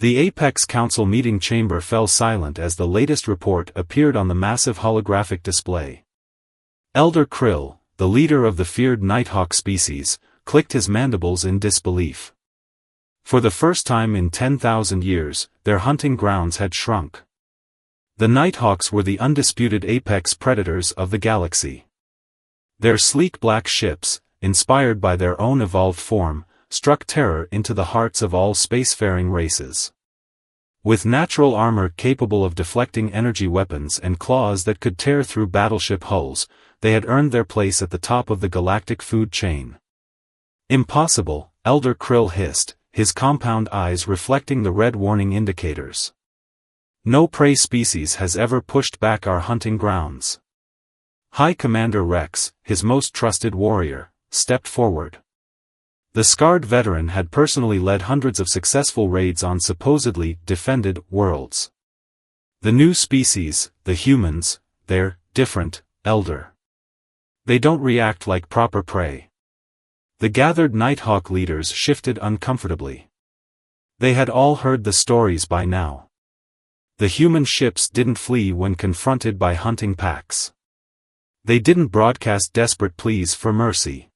The Apex Council meeting chamber fell silent as the latest report appeared on the massive holographic display. Elder Krill, the leader of the feared Nighthawk species, clicked his mandibles in disbelief. For the first time in 10,000 years, their hunting grounds had shrunk. The Nighthawks were the undisputed apex predators of the galaxy. Their sleek black ships, inspired by their own evolved form, struck terror into the hearts of all spacefaring races. With natural armor capable of deflecting energy weapons and claws that could tear through battleship hulls, they had earned their place at the top of the galactic food chain. Impossible, Elder Krill hissed, his compound eyes reflecting the red warning indicators. No prey species has ever pushed back our hunting grounds. High Commander Rex, his most trusted warrior, stepped forward. The scarred veteran had personally led hundreds of successful raids on supposedly defended worlds. The new species, the humans, they're different, Elder. They don't react like proper prey. The gathered Nighthawk leaders shifted uncomfortably. They had all heard the stories by now. The human ships didn't flee when confronted by hunting packs. They didn't broadcast desperate pleas for mercy.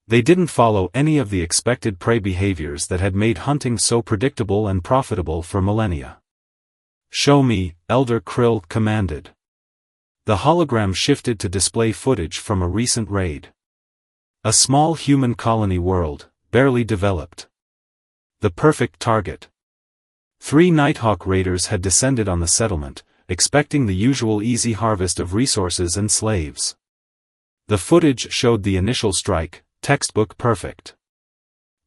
They didn't follow any of the expected prey behaviors that had made hunting so predictable and profitable for millennia. "Show me," Elder Krill commanded. The hologram shifted to display footage from a recent raid. A small human colony world, barely developed. The perfect target. 3 Nighthawk raiders had descended on the settlement, expecting the usual easy harvest of resources and slaves. The footage showed the initial strike, textbook perfect.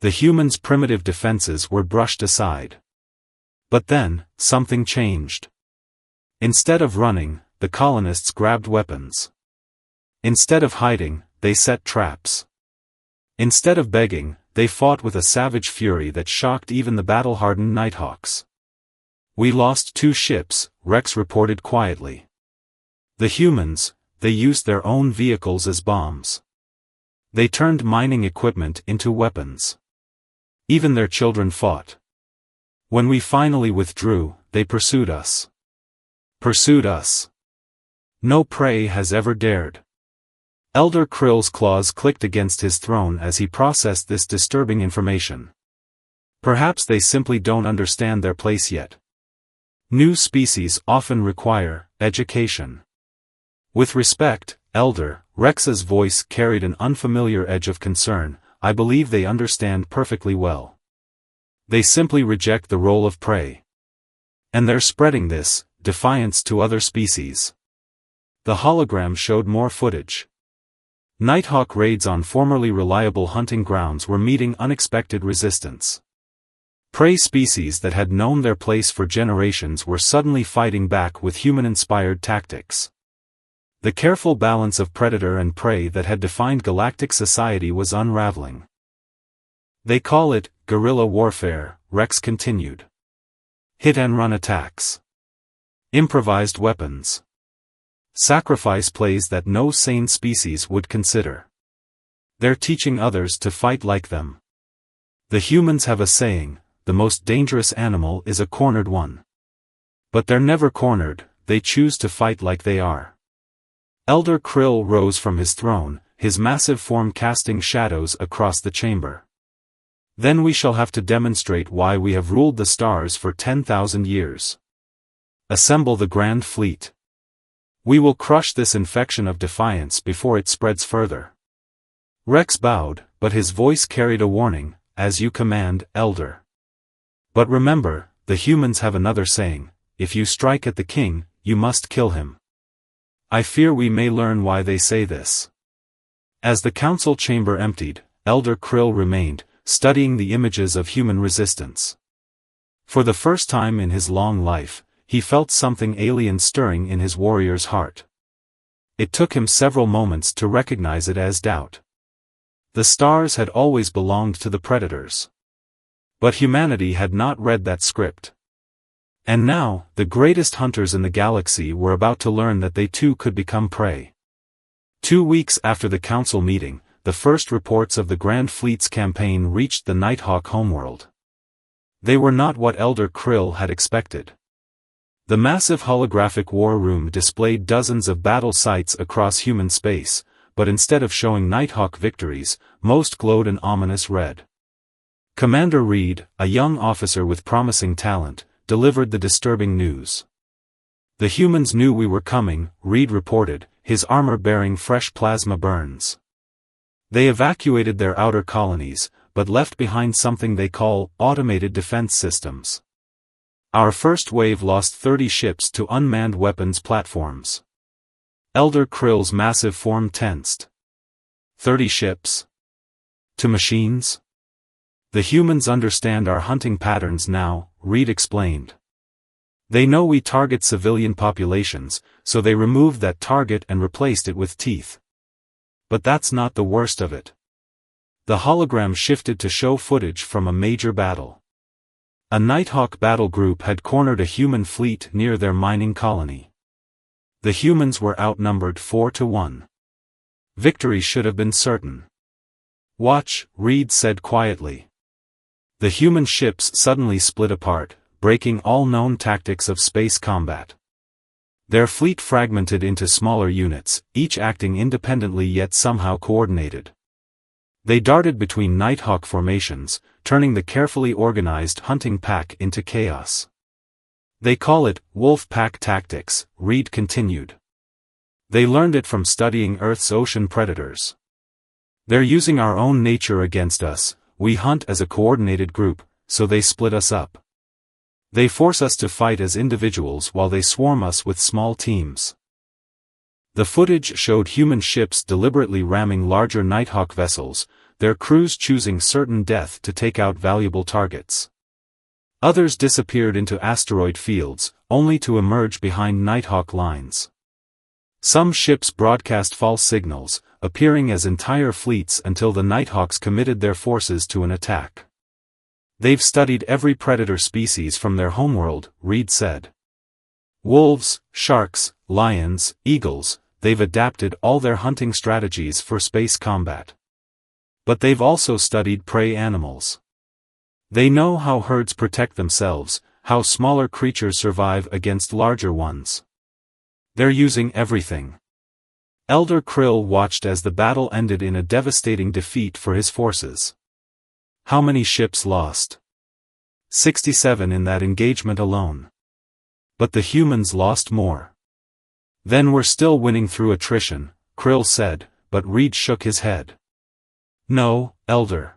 The humans' primitive defenses were brushed aside. But then, something changed. Instead of running, the colonists grabbed weapons. Instead of hiding, they set traps. Instead of begging, they fought with a savage fury that shocked even the battle-hardened Nighthawks. "We lost 2 ships," Rex reported quietly. The humans, they used their own vehicles as bombs. They turned mining equipment into weapons. Even their children fought. When we finally withdrew, they pursued us. Pursued us. No prey has ever dared. Elder Krill's claws clicked against his throne as he processed this disturbing information. Perhaps they simply don't understand their place yet. New species often require education. With respect, Elder, Rex's voice carried an unfamiliar edge of concern. "I believe they understand perfectly well. They simply reject the role of prey. And they're spreading this defiance to other species." The hologram showed more footage. Nighthawk raids on formerly reliable hunting grounds were meeting unexpected resistance. Prey species that had known their place for generations were suddenly fighting back with human-inspired tactics. The careful balance of predator and prey that had defined galactic society was unraveling. "They call it guerrilla warfare," Rex continued. "Hit-and-run attacks. Improvised weapons. Sacrifice plays that no sane species would consider. They're teaching others to fight like them. The humans have a saying, the most dangerous animal is a cornered one. But they're never cornered, they choose to fight like they are." Elder Krill rose from his throne, his massive form casting shadows across the chamber. "Then we shall have to demonstrate why we have ruled the stars for 10,000 years. Assemble the Grand Fleet. We will crush this infection of defiance before it spreads further." Rex bowed, but his voice carried a warning, "As you command, Elder. But remember, the humans have another saying, if you strike at the king, you must kill him." I fear we may learn why they say this. As the council chamber emptied, Elder Krill remained, studying the images of human resistance. For the first time in his long life, he felt something alien stirring in his warrior's heart. It took him several moments to recognize it as doubt. The stars had always belonged to the predators. But humanity had not read that script. And now, the greatest hunters in the galaxy were about to learn that they too could become prey. 2 weeks after the council meeting, the first reports of the Grand Fleet's campaign reached the Nighthawk homeworld. They were not what Elder Krill had expected. The massive holographic war room displayed dozens of battle sites across human space, but instead of showing Nighthawk victories, most glowed an ominous red. Commander Reed, a young officer with promising talent, delivered the disturbing news. The humans knew we were coming, Reed reported, his armor bearing fresh plasma burns. They evacuated their outer colonies, but left behind something they call automated defense systems. Our first wave lost 30 ships to unmanned weapons platforms. Elder Krill's massive form tensed. 30 ships? To machines? The humans understand our hunting patterns now, Reed explained. They know we target civilian populations, so they removed that target and replaced it with teeth. But that's not the worst of it. The hologram shifted to show footage from a major battle. A Nighthawk battle group had cornered a human fleet near their mining colony. The humans were outnumbered 4-1. Victory should have been certain. Watch, Reed said quietly. The human ships suddenly split apart, breaking all known tactics of space combat. Their fleet fragmented into smaller units, each acting independently yet somehow coordinated. They darted between Nighthawk formations, turning the carefully organized hunting pack into chaos. They call it wolf pack tactics, Reed continued. They learned it from studying Earth's ocean predators. They're using our own nature against us. We hunt as a coordinated group, so they split us up. They force us to fight as individuals while they swarm us with small teams. The footage showed human ships deliberately ramming larger Nighthawk vessels, their crews choosing certain death to take out valuable targets. Others disappeared into asteroid fields, only to emerge behind Nighthawk lines. Some ships broadcast false signals, appearing as entire fleets until the Nighthawks committed their forces to an attack. They've studied every predator species from their homeworld, Reed said. Wolves, sharks, lions, eagles, they've adapted all their hunting strategies for space combat. But they've also studied prey animals. They know how herds protect themselves, how smaller creatures survive against larger ones. They're using everything. Elder Krill watched as the battle ended in a devastating defeat for his forces. How many ships lost? 67 in that engagement alone. But the humans lost more. Then we're still winning through attrition, Krill said, but Reed shook his head. No, Elder.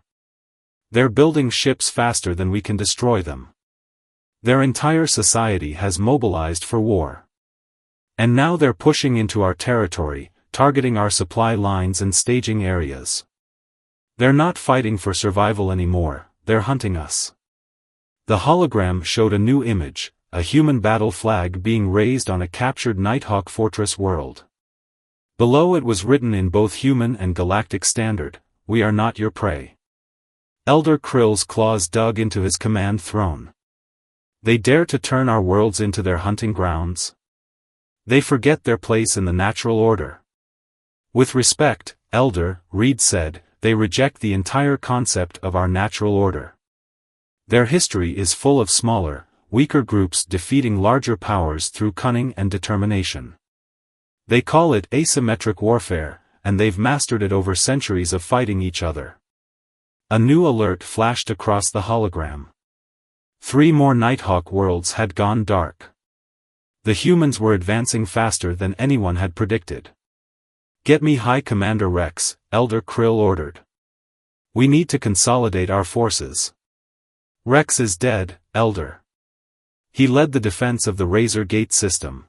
They're building ships faster than we can destroy them. Their entire society has mobilized for war. And now they're pushing into our territory, targeting our supply lines and staging areas. They're not fighting for survival anymore, they're hunting us. The hologram showed a new image, a human battle flag being raised on a captured Nighthawk fortress world. Below it was written in both human and galactic standard, "We are not your prey." Elder Krill's claws dug into his command throne. They dare to turn our worlds into their hunting grounds? They forget their place in the natural order. With respect, Elder, Reed said, they reject the entire concept of our natural order. Their history is full of smaller, weaker groups defeating larger powers through cunning and determination. They call it asymmetric warfare, and they've mastered it over centuries of fighting each other. A new alert flashed across the hologram. 3 more Nighthawk worlds had gone dark. The humans were advancing faster than anyone had predicted. Get me High Commander Rex, Elder Krill ordered. We need to consolidate our forces. Rex is dead, Elder. He led the defense of the Razor Gate system.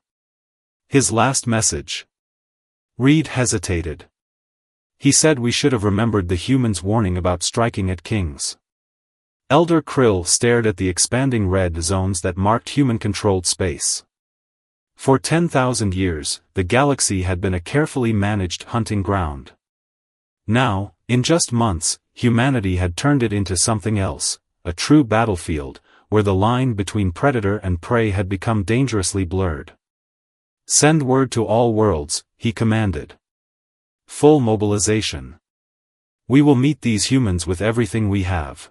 His last message. Reed hesitated. He said we should have remembered the humans' warning about striking at kings. Elder Krill stared at the expanding red zones that marked human-controlled space. For 10,000 years, the galaxy had been a carefully managed hunting ground. Now, in just months, humanity had turned it into something else, a true battlefield, where the line between predator and prey had become dangerously blurred. Send word to all worlds, he commanded. Full mobilization. We will meet these humans with everything we have.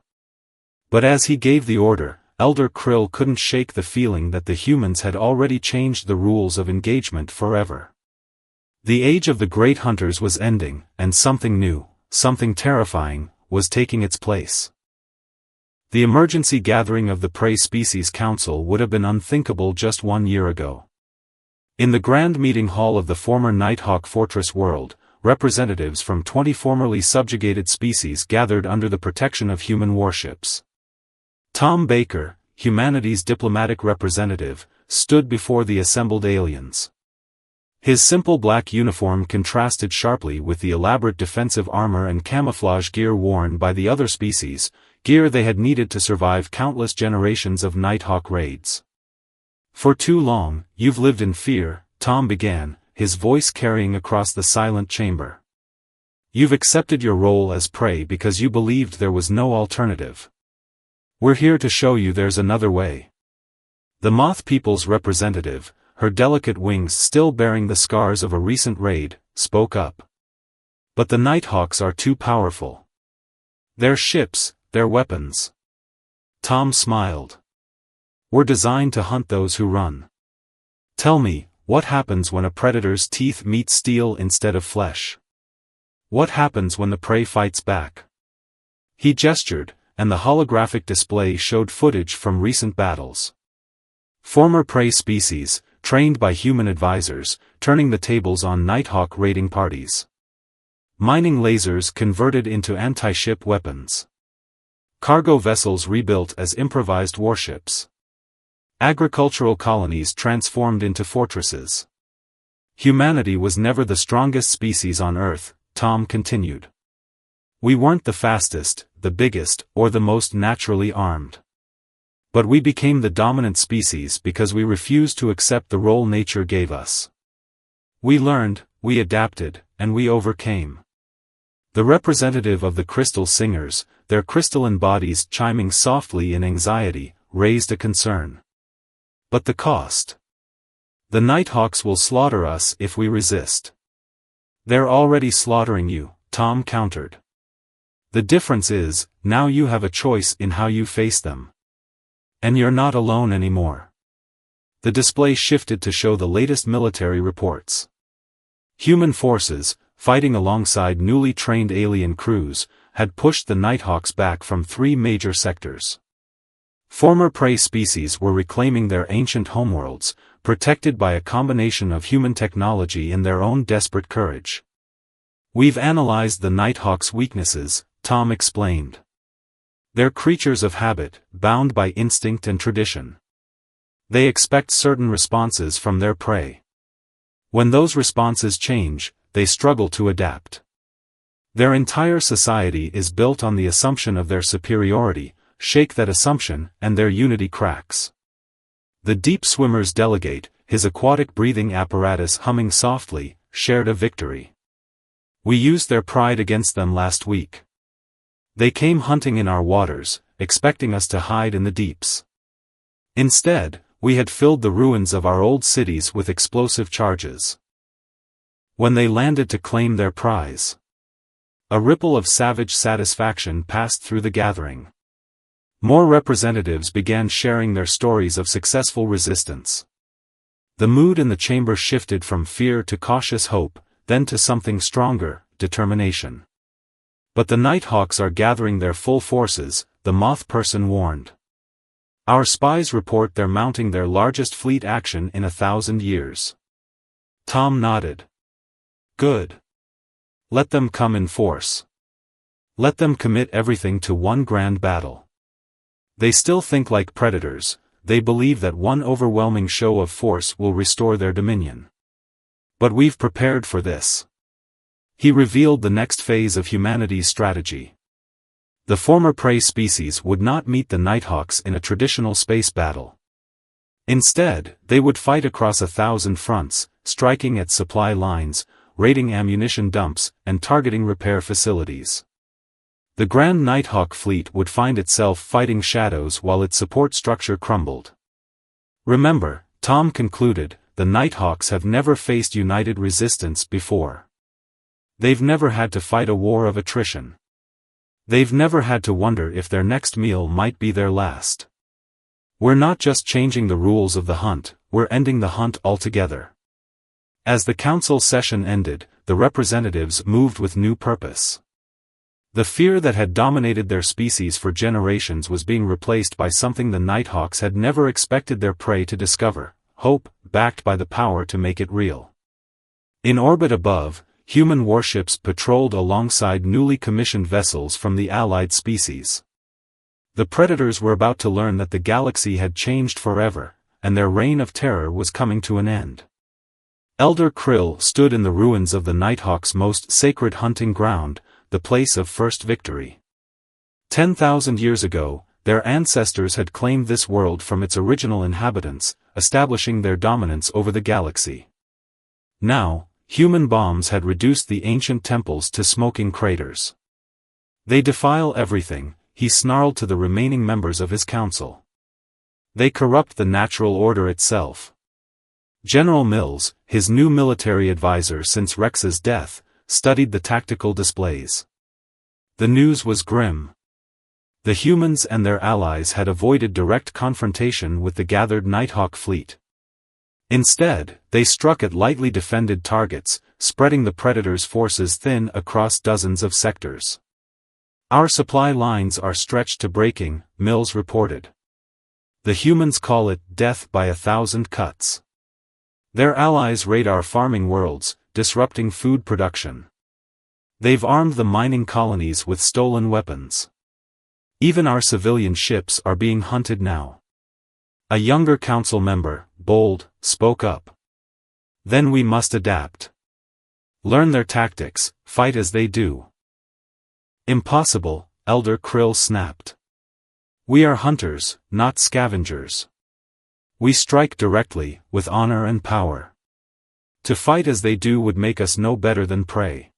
But as he gave the order, Elder Krill couldn't shake the feeling that the humans had already changed the rules of engagement forever. The age of the great hunters was ending, and something new, something terrifying, was taking its place. The emergency gathering of the Prey Species Council would have been unthinkable just 1 year ago. In the grand meeting hall of the former Nighthawk Fortress world, representatives from 20 formerly subjugated species gathered under the protection of human warships. Tom Baker, humanity's diplomatic representative, stood before the assembled aliens. His simple black uniform contrasted sharply with the elaborate defensive armor and camouflage gear worn by the other species, gear they had needed to survive countless generations of Nighthawk raids. "For too long, you've lived in fear," Tom began, his voice carrying across the silent chamber. "You've accepted your role as prey because you believed there was no alternative. We're here to show you there's another way." The Moth People's representative, her delicate wings still bearing the scars of a recent raid, spoke up. "But the Nighthawks are too powerful. Their ships, their weapons." Tom smiled. "We're designed to hunt those who run. Tell me, what happens when a predator's teeth meet steel instead of flesh? What happens when the prey fights back?" He gestured, and the holographic display showed footage from recent battles. Former prey species, trained by human advisors, turning the tables on Nighthawk raiding parties. Mining lasers converted into anti-ship weapons. Cargo vessels rebuilt as improvised warships. Agricultural colonies transformed into fortresses. Humanity was never the strongest species on Earth, Tom continued. We weren't the fastest, the biggest, or the most naturally armed. But we became the dominant species because we refused to accept the role nature gave us. We learned, we adapted, and we overcame. The representative of the Crystal Singers, their crystalline bodies chiming softly in anxiety, raised a concern. But the cost? The Nighthawks will slaughter us if we resist. They're already slaughtering you, Tom countered. The difference is, now you have a choice in how you face them. And you're not alone anymore. The display shifted to show the latest military reports. Human forces, fighting alongside newly trained alien crews, had pushed the Nighthawks back from 3 major sectors. Former prey species were reclaiming their ancient homeworlds, protected by a combination of human technology and their own desperate courage. We've analyzed the Nighthawks' weaknesses, Tom explained. They're creatures of habit, bound by instinct and tradition. They expect certain responses from their prey. When those responses change, they struggle to adapt. Their entire society is built on the assumption of their superiority. Shake that assumption, and their unity cracks. The deep swimmer's delegate, his aquatic breathing apparatus humming softly, shared a victory. We used their pride against them last week. They came hunting in our waters, expecting us to hide in the deeps. Instead, we had filled the ruins of our old cities with explosive charges. When they landed to claim their prize, a ripple of savage satisfaction passed through the gathering. More representatives began sharing their stories of successful resistance. The mood in the chamber shifted from fear to cautious hope, then to something stronger, determination. But the Nighthawks are gathering their full forces, the Moth person warned. Our spies report they're mounting their largest fleet action in 1,000 years. Tom nodded. Good. Let them come in force. Let them commit everything to one grand battle. They still think like predators, they believe that one overwhelming show of force will restore their dominion. But we've prepared for this. He revealed the next phase of humanity's strategy. The former prey species would not meet the Nighthawks in a traditional space battle. Instead, they would fight across 1,000 fronts, striking at supply lines, raiding ammunition dumps, and targeting repair facilities. The Grand Nighthawk fleet would find itself fighting shadows while its support structure crumbled. Remember, Tom concluded, the Nighthawks have never faced united resistance before. They've never had to fight a war of attrition. They've never had to wonder if their next meal might be their last. We're not just changing the rules of the hunt, we're ending the hunt altogether. As the council session ended, the representatives moved with new purpose. The fear that had dominated their species for generations was being replaced by something the Nighthawks had never expected their prey to discover: hope, backed by the power to make it real. In orbit above, human warships patrolled alongside newly commissioned vessels from the allied species. The predators were about to learn that the galaxy had changed forever, and their reign of terror was coming to an end. Elder Krill stood in the ruins of the Nighthawks' most sacred hunting ground, the place of first victory. 10,000 years ago, their ancestors had claimed this world from its original inhabitants, establishing their dominance over the galaxy. Now, human bombs had reduced the ancient temples to smoking craters. They defile everything, he snarled to the remaining members of his council. They corrupt the natural order itself. General Mills, his new military advisor since Rex's death, studied the tactical displays. The news was grim. The humans and their allies had avoided direct confrontation with the gathered Nighthawk fleet. Instead, they struck at lightly defended targets, spreading the Predator's forces thin across dozens of sectors. Our supply lines are stretched to breaking, Mills reported. The humans call it death by 1,000 cuts. Their allies raid our farming worlds, disrupting food production. They've armed the mining colonies with stolen weapons. Even our civilian ships are being hunted now. A younger council member, Bold, spoke up. Then we must adapt. Learn their tactics, fight as they do. Impossible, Elder Krill snapped. We are hunters, not scavengers. We strike directly, with honor and power. To fight as they do would make us no better than prey.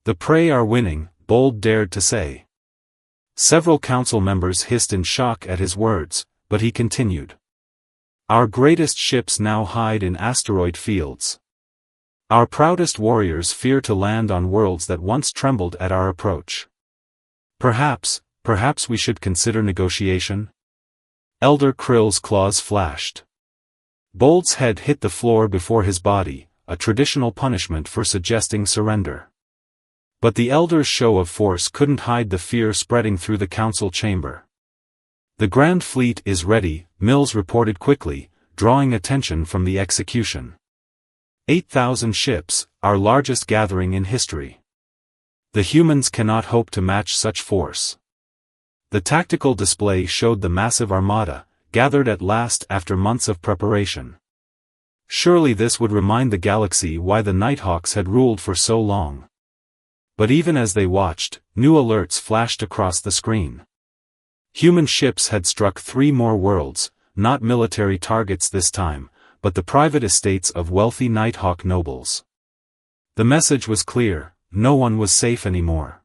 The prey are winning, Bold dared to say. Several council members hissed in shock at his words, but he continued. Our greatest ships now hide in asteroid fields. Our proudest warriors fear to land on worlds that once trembled at our approach. Perhaps we should consider negotiation? Elder Krill's claws flashed. Bold's head hit the floor before his body, a traditional punishment for suggesting surrender. But the Elder's show of force couldn't hide the fear spreading through the council chamber. The Grand Fleet is ready, Mills reported quickly, drawing attention from the execution. 8,000 ships, our largest gathering in history. The humans cannot hope to match such force. The tactical display showed the massive armada, gathered at last after months of preparation. Surely this would remind the galaxy why the Nighthawks had ruled for so long. But even as they watched, new alerts flashed across the screen. Human ships had struck 3 more worlds, not military targets this time, but the private estates of wealthy Nighthawk nobles. The message was clear: no one was safe anymore.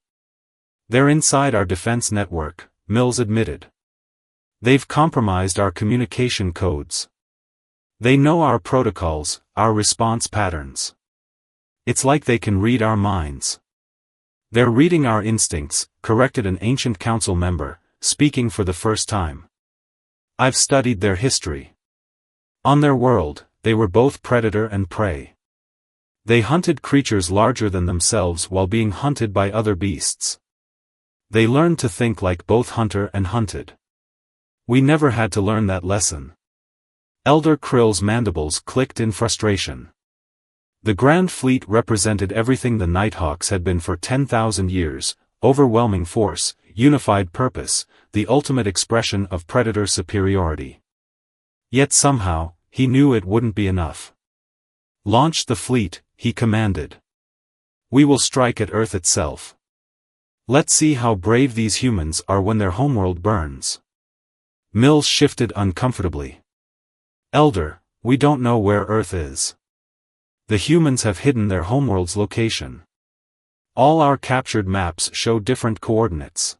They're inside our defense network, Mills admitted. They've compromised our communication codes. They know our protocols, our response patterns. It's like they can read our minds. They're reading our instincts, corrected an ancient council member, speaking for the first time. I've studied their history. On their world, they were both predator and prey. They hunted creatures larger than themselves while being hunted by other beasts. They learned to think like both hunter and hunted. We never had to learn that lesson. Elder Krill's mandibles clicked in frustration. The Grand Fleet represented everything the Nighthawks had been for 10,000 years: overwhelming force, unified purpose, the ultimate expression of predator superiority. Yet somehow, he knew it wouldn't be enough. Launch the fleet, he commanded. We will strike at Earth itself. Let's see how brave these humans are when their homeworld burns. Mills shifted uncomfortably. Elder, we don't know where Earth is. The humans have hidden their homeworld's location. All our captured maps show different coordinates.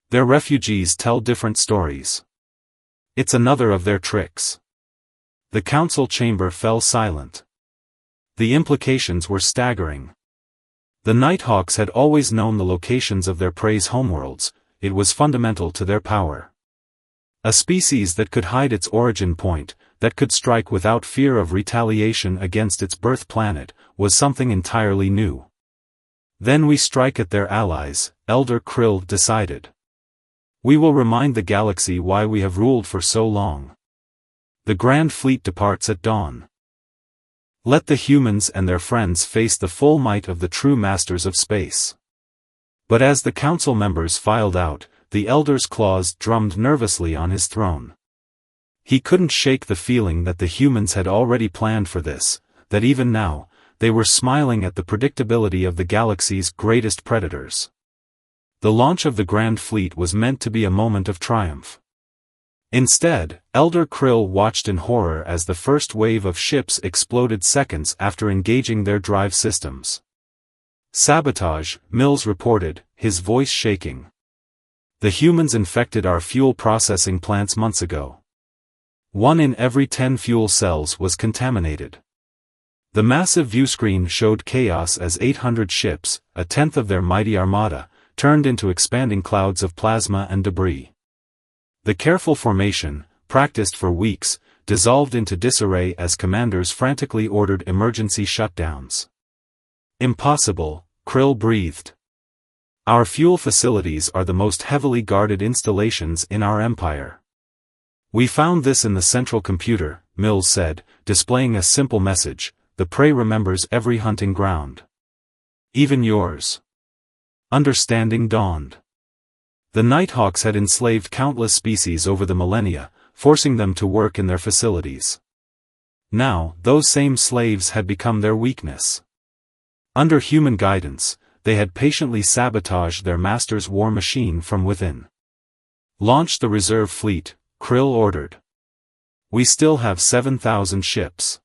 Their refugees tell different stories. It's another of their tricks. The council chamber fell silent. The implications were staggering. The Nighthawks had always known the locations of their prey's homeworlds. It was fundamental to their power. A species that could hide its origin point, that could strike without fear of retaliation against its birth planet, was something entirely new. Then we strike at their allies, Elder Krill decided. We will remind the galaxy why we have ruled for so long. The Grand Fleet departs at dawn. Let the humans and their friends face the full might of the true masters of space. But as the council members filed out, the Elder's claws drummed nervously on his throne. He couldn't shake the feeling that the humans had already planned for this, that even now, they were smiling at the predictability of the galaxy's greatest predators. The launch of the Grand Fleet was meant to be a moment of triumph. Instead, Elder Krill watched in horror as the first wave of ships exploded seconds after engaging their drive systems. Sabotage, Mills reported, his voice shaking. The humans infected our fuel processing plants months ago. 1 in every 10 fuel cells was contaminated. The massive viewscreen showed chaos as 800 ships, a tenth of their mighty armada, turned into expanding clouds of plasma and debris. The careful formation, practiced for weeks, dissolved into disarray as commanders frantically ordered emergency shutdowns. Impossible, Krill breathed. Our fuel facilities are the most heavily guarded installations in our empire. We found this in the central computer, Mills said, displaying a simple message: the prey remembers every hunting ground. Even yours. Understanding dawned. The Nighthawks had enslaved countless species over the millennia, forcing them to work in their facilities. Now, those same slaves had become their weakness. Under human guidance, they had patiently sabotaged their master's war machine from within. Launch the reserve fleet, Krill ordered. We still have 7,000 ships.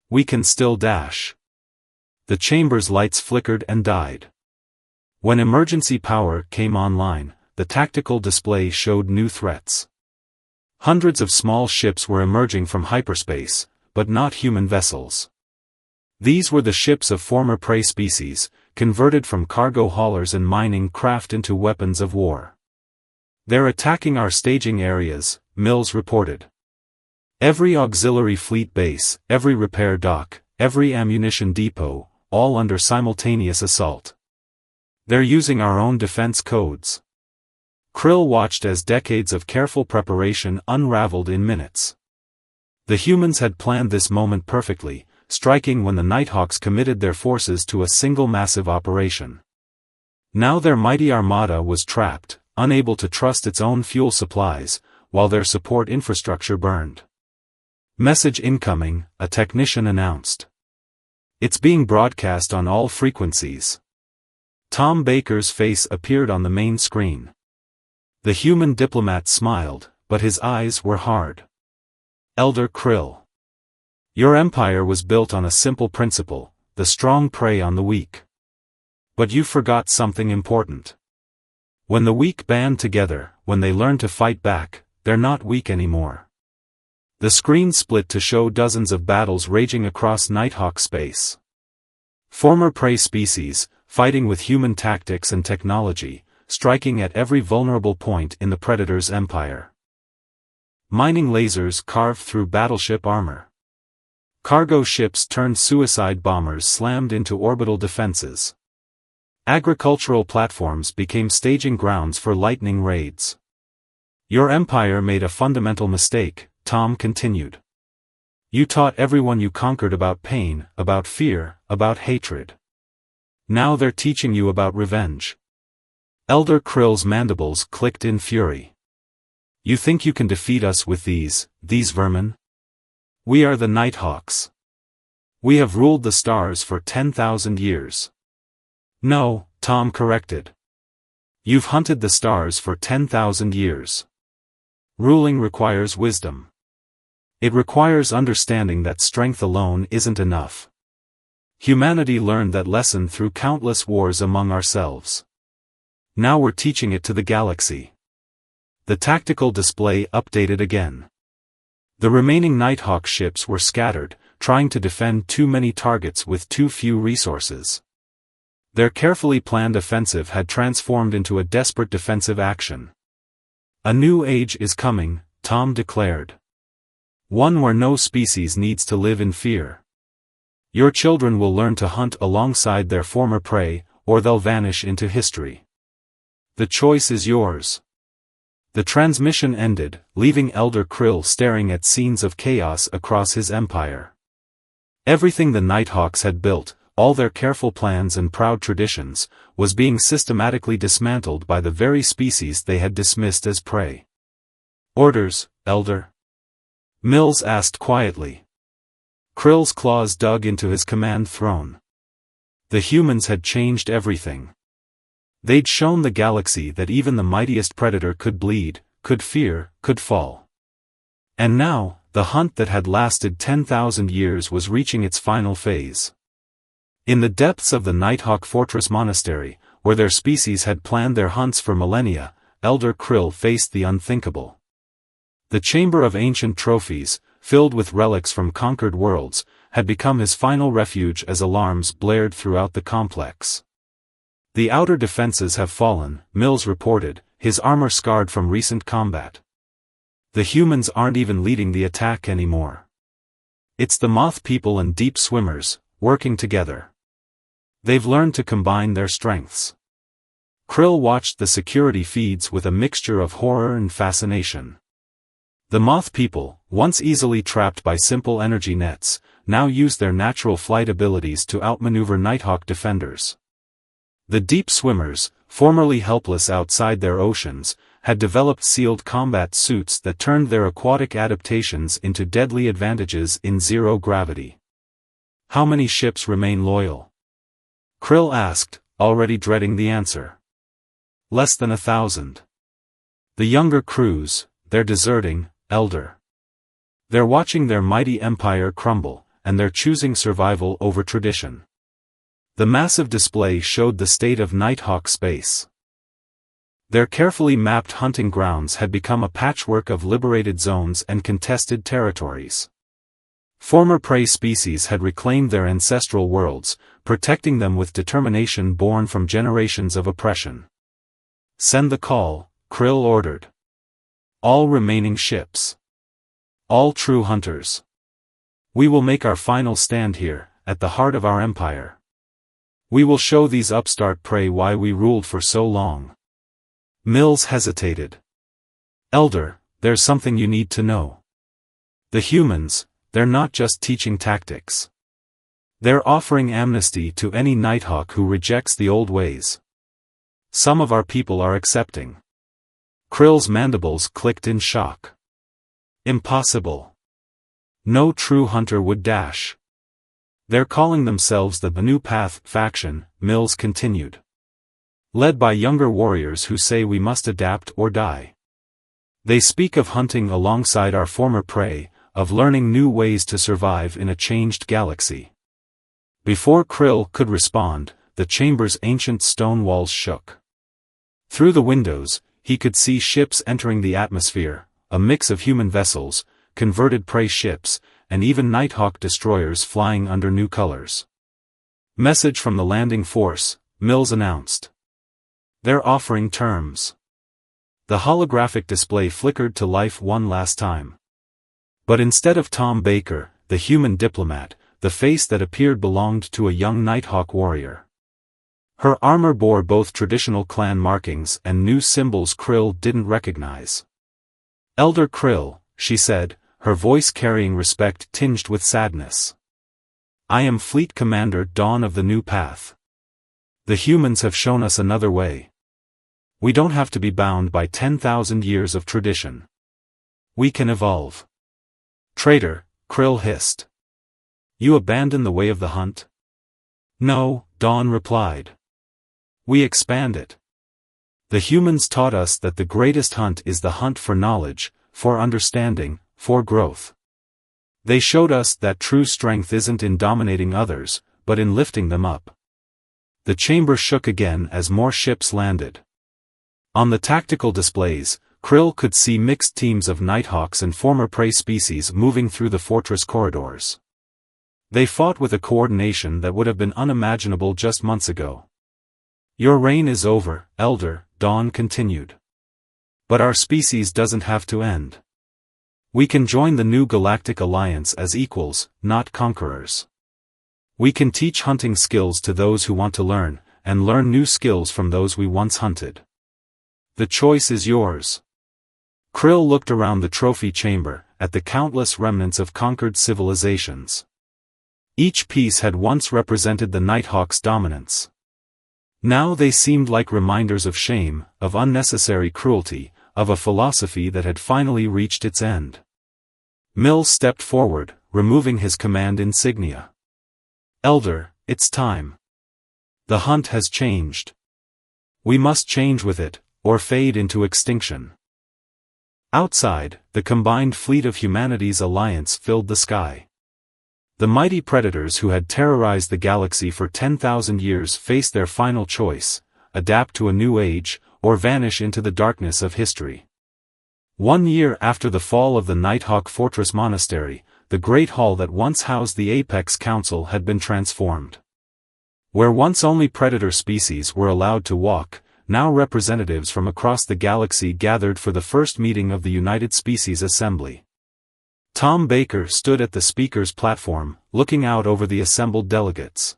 We can still dash. The chamber's lights flickered and died. When emergency power came online, the tactical display showed new threats. Hundreds of small ships were emerging from hyperspace, but not human vessels. These were the ships of former prey species, converted from cargo haulers and mining craft into weapons of war. They're attacking our staging areas, Mills reported. Every auxiliary fleet base, every repair dock, every ammunition depot, all under simultaneous assault. They're using our own defense codes. Krill watched as decades of careful preparation unraveled in minutes. The humans had planned this moment perfectly, striking when the Nighthawks committed their forces to a single massive operation. Now their mighty armada was trapped, unable to trust its own fuel supplies, while their support infrastructure burned. Message incoming, a technician announced. It's being broadcast on all frequencies. Tom Baker's face appeared on the main screen. The human diplomat smiled, but his eyes were hard. Elder Krill. Your empire was built on a simple principle: the strong prey on the weak. But you forgot something important. When the weak band together, when they learn to fight back, they're not weak anymore. The screen split to show dozens of battles raging across Nighthawk space. Former prey species, fighting with human tactics and technology, striking at every vulnerable point in the Predator's empire. Mining lasers carved through battleship armor. Cargo ships turned suicide bombers slammed into orbital defenses. Agricultural platforms became staging grounds for lightning raids. Your empire made a fundamental mistake, Tom continued. You taught everyone you conquered about pain, about fear, about hatred. Now they're teaching you about revenge. Elder Krill's mandibles clicked in fury. You think you can defeat us with these vermin? We are the Nighthawks. We have ruled the stars for 10,000 years. No, Tom corrected. You've hunted the stars for 10,000 years. Ruling requires wisdom. It requires understanding that strength alone isn't enough. Humanity learned that lesson through countless wars among ourselves. Now we're teaching it to the galaxy. The tactical display updated again. The remaining Nighthawk ships were scattered, trying to defend too many targets with too few resources. Their carefully planned offensive had transformed into a desperate defensive action. A new age is coming, Tom declared. One where no species needs to live in fear. Your children will learn to hunt alongside their former prey, or they'll vanish into history. The choice is yours. The transmission ended, leaving Elder Krill staring at scenes of chaos across his empire. Everything the Nighthawks had built, all their careful plans and proud traditions, was being systematically dismantled by the very species they had dismissed as prey. Orders, Elder? Mills asked quietly. Krill's claws dug into his command throne. The humans had changed everything. They'd shown the galaxy that even the mightiest predator could bleed, could fear, could fall. And now, the hunt that had lasted 10,000 years was reaching its final phase. In the depths of the Nighthawk Fortress Monastery, where their species had planned their hunts for millennia, Elder Krill faced the unthinkable. The Chamber of Ancient Trophies, filled with relics from conquered worlds, had become his final refuge as alarms blared throughout the complex. The outer defenses have fallen, Mills reported, his armor scarred from recent combat. The humans aren't even leading the attack anymore. It's the Moth People and Deep Swimmers, working together. They've learned to combine their strengths. Krill watched the security feeds with a mixture of horror and fascination. The Moth People, once easily trapped by simple energy nets, now use their natural flight abilities to outmaneuver Nighthawk defenders. The Deep Swimmers, formerly helpless outside their oceans, had developed sealed combat suits that turned their aquatic adaptations into deadly advantages in zero gravity. How many ships remain loyal? Krill asked, already dreading the answer. Less than 1,000. The younger crews, they're deserting, Elder. They're watching their mighty empire crumble, and they're choosing survival over tradition. The massive display showed the state of Nighthawk space. Their carefully mapped hunting grounds had become a patchwork of liberated zones and contested territories. Former prey species had reclaimed their ancestral worlds, protecting them with determination born from generations of oppression. Send the call, Krill ordered. All remaining ships. All true hunters. We will make our final stand here, at the heart of our empire. We will show these upstart prey why we ruled for so long. Mills hesitated. Elder, there's something you need to know. The humans, they're not just teaching tactics. They're offering amnesty to any Nighthawk who rejects the old ways. Some of our people are accepting. Krill's mandibles clicked in shock. Impossible. No true hunter would dash. They're calling themselves the New Path faction, Mills continued. Led by younger warriors who say we must adapt or die. They speak of hunting alongside our former prey, of learning new ways to survive in a changed galaxy. Before Krill could respond, the chamber's ancient stone walls shook. Through the windows, he could see ships entering the atmosphere, a mix of human vessels, converted prey ships, and even Nighthawk destroyers flying under new colors. Message from the landing force, Mills announced. They're offering terms. The holographic display flickered to life one last time. But instead of Tom Baker, the human diplomat, the face that appeared belonged to a young Nighthawk warrior. Her armor bore both traditional clan markings and new symbols Krill didn't recognize. Elder Krill, she said, her voice carrying respect tinged with sadness. I am Fleet Commander Dawn of the New Path. The humans have shown us another way. We don't have to be bound by 10,000 years of tradition. We can evolve. Traitor, Krill hissed. You abandon the way of the hunt? No, Dawn replied. We expand it. The humans taught us that the greatest hunt is the hunt for knowledge, for understanding, for growth. They showed us that true strength isn't in dominating others, but in lifting them up. The chamber shook again as more ships landed. On the tactical displays, Krill could see mixed teams of Nighthawks and former prey species moving through the fortress corridors. They fought with a coordination that would have been unimaginable just months ago. Your reign is over, Elder, Dawn continued. But our species doesn't have to end. We can join the new Galactic Alliance as equals, not conquerors. We can teach hunting skills to those who want to learn, and learn new skills from those we once hunted. The choice is yours. Krill looked around the trophy chamber, at the countless remnants of conquered civilizations. Each piece had once represented the Nighthawk's dominance. Now they seemed like reminders of shame, of unnecessary cruelty, of a philosophy that had finally reached its end. Mill stepped forward, removing his command insignia. Elder, it's time. The hunt has changed. We must change with it, or fade into extinction. Outside, the combined fleet of humanity's alliance filled the sky. The mighty predators who had terrorized the galaxy for 10,000 years faced their final choice: adapt to a new age, or vanish into the darkness of history. 1 year after the fall of the Nighthawk Fortress Monastery, the great hall that once housed the Apex Council had been transformed. Where once only predator species were allowed to walk, now representatives from across the galaxy gathered for the first meeting of the United Species Assembly. Tom Baker stood at the speaker's platform, looking out over the assembled delegates.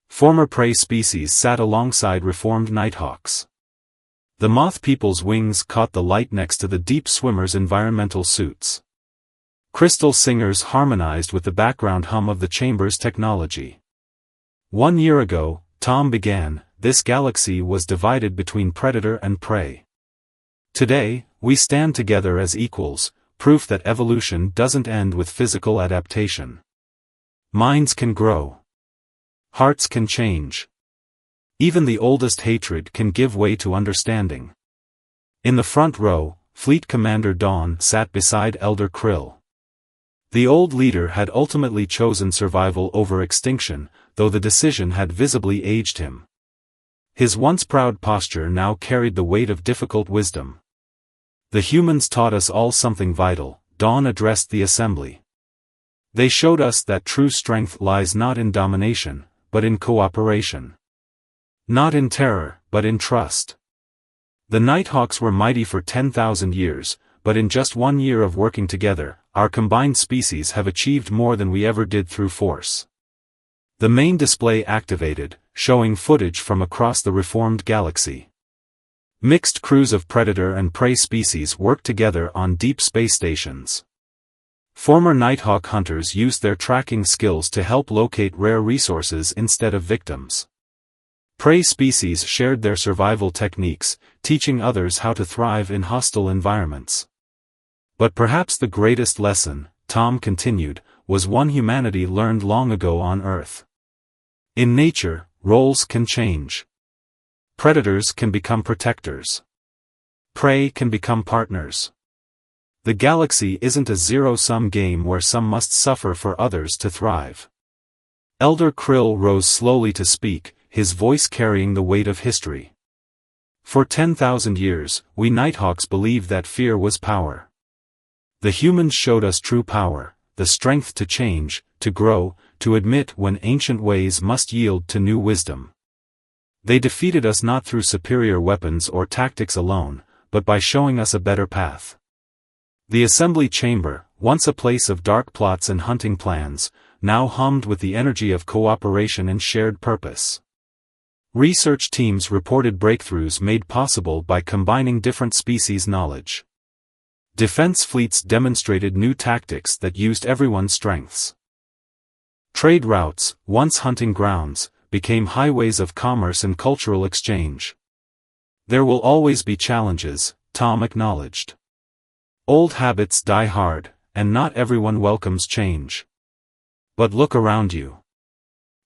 Former prey species sat alongside reformed nighthawks. The moth people's wings caught the light next to the deep swimmers' environmental suits. Crystal singers harmonized with the background hum of the chamber's technology. 1 year ago, Tom began, this galaxy was divided between predator and prey. Today, we stand together as equals, proof that evolution doesn't end with physical adaptation. Minds can grow. Hearts can change. Even the oldest hatred can give way to understanding. In the front row, Fleet Commander Dawn sat beside Elder Krill. The old leader had ultimately chosen survival over extinction, though the decision had visibly aged him. His once proud posture now carried the weight of difficult wisdom. The humans taught us all something vital, Dawn addressed the assembly. They showed us that true strength lies not in domination, but in cooperation. Not in terror, but in trust. The Nighthawks were mighty for 10,000 years, but in just 1 year of working together, our combined species have achieved more than we ever did through force. The main display activated, showing footage from across the reformed galaxy. Mixed crews of predator and prey species worked together on deep space stations. Former Nighthawk hunters used their tracking skills to help locate rare resources instead of victims. Prey species shared their survival techniques, teaching others how to thrive in hostile environments. But perhaps the greatest lesson, Tom continued, was one humanity learned long ago on Earth. In nature, roles can change. Predators can become protectors. Prey can become partners. The galaxy isn't a zero-sum game where some must suffer for others to thrive. Elder Krill rose slowly to speak, his voice carrying the weight of history. For 10,000 years, we Nighthawks believed that fear was power. The humans showed us true power, the strength to change, to grow, to admit when ancient ways must yield to new wisdom. They defeated us not through superior weapons or tactics alone, but by showing us a better path. The assembly chamber, once a place of dark plots and hunting plans, now hummed with the energy of cooperation and shared purpose. Research teams reported breakthroughs made possible by combining different species' knowledge. Defense fleets demonstrated new tactics that used everyone's strengths. Trade routes, once hunting grounds, became highways of commerce and cultural exchange. There will always be challenges, Tom acknowledged. Old habits die hard, and not everyone welcomes change. But look around you.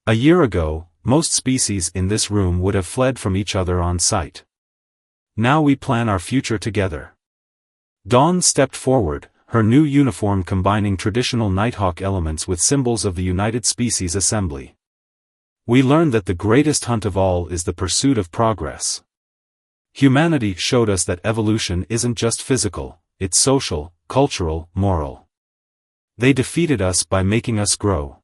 A year ago, most species in this room would have fled from each other on sight. Now we plan our future together. Dawn stepped forward, her new uniform combining traditional Nighthawk elements with symbols of the United Species Assembly. We learned that the greatest hunt of all is the pursuit of progress. Humanity showed us that evolution isn't just physical, it's social, cultural, moral. They defeated us by making us grow.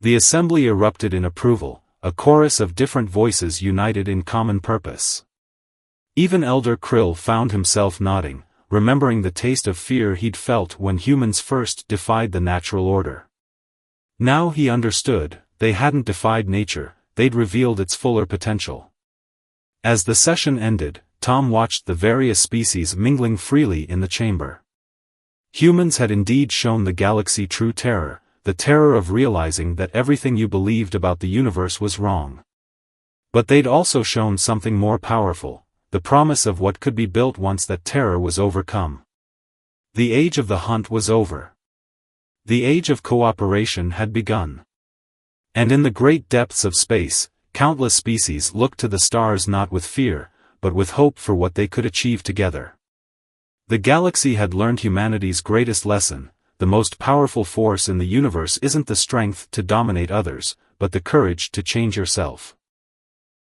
The assembly erupted in approval, a chorus of different voices united in common purpose. Even Elder Krill found himself nodding, remembering the taste of fear he'd felt when humans first defied the natural order. Now he understood, they hadn't defied nature, they'd revealed its fuller potential. As the session ended, Tom watched the various species mingling freely in the chamber. Humans had indeed shown the galaxy true terror, the terror of realizing that everything you believed about the universe was wrong. But they'd also shown something more powerful, the promise of what could be built once that terror was overcome. The age of the hunt was over. The age of cooperation had begun. And in the great depths of space, countless species looked to the stars not with fear, but with hope for what they could achieve together. The galaxy had learned humanity's greatest lesson: the most powerful force in the universe isn't the strength to dominate others, but the courage to change yourself.